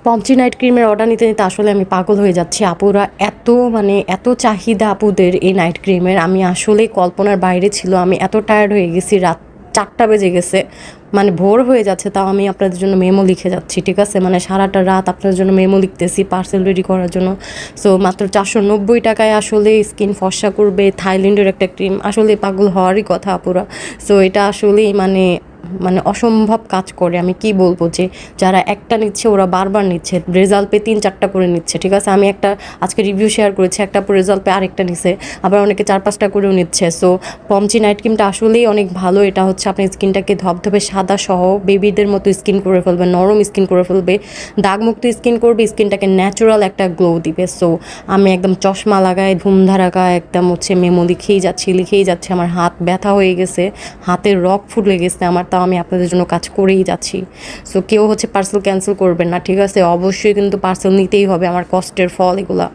পমচি night ক্রিমের order নিতে নিতে আসলে আমি পাগল হয়ে যাচ্ছি। আপুরা এত চাহিদা আপুদের এই নাইট ক্রিমের, আমি আসলে কল্পনার বাইরে ছিল। আমি এত টায়ার্ড হয়ে গেছি, রাত 4টা বেজে গেছে, মানে ভোর হয়ে যাচ্ছে, তাও আমি আপনাদের জন্য মেমো লিখে যাচ্ছি, ঠিক আছে? মানে সারাটা রাত আপনাদের জন্য মেমো লিখতেছি পার্সেল রেডি করার জন্য। সো মাত্র 490 টাকায় আসলে স্কিন ফর্সা করবে থাইল্যান্ডের একটা ক্রিম, আসলে পাগল হওয়ারই কথা আপুরা। সো এটা আসলেই মানে মানে অসম্ভব কাজ করে। আমি কি বলবো, যে যারা একটা নিচ্ছে ওরা বারবার নিচ্ছে, রেজাল্ট পেয়ে 3-4টা করে নিচ্ছে, ঠিক আছে? আমি একটা আজকে রিভিউ শেয়ার করেছি, একটা রেজাল্ট পেয়ে আরেকটা নিচ্ছে, আবার অনেকে 4-5টা করেও নিচ্ছে। সো পমচি নাইট ক্রিমটা আসলেই অনেক ভালো। এটা হচ্ছে আপনার স্কিনটাকে ধবধবে সাদা সহ বেবিদের মতো স্কিন করে ফেলবে, নরম স্কিন করে ফেলবে, দাগমুক্ত স্কিন করবে, স্কিনটাকে ন্যাচারাল একটা গ্লো দিবে। সো আমি একদম চশমা লাগায় ধুমধারাকা একদম হচ্ছে মেমো লিখেই যাচ্ছি। আমার হাত ব্যথা হয়ে গেছে, হাতের রক ফুলে গেছে আমার, তাও আমি আপনাদের জন্য কাজ করেই যাচ্ছি। সো কেউ হচ্ছে পার্সেল ক্যান্সেল করবেন না, ঠিক আছে? অবশ্যই কিন্তু পার্সেল নিতেই হবে, আমার কষ্টের ফল এগুলা।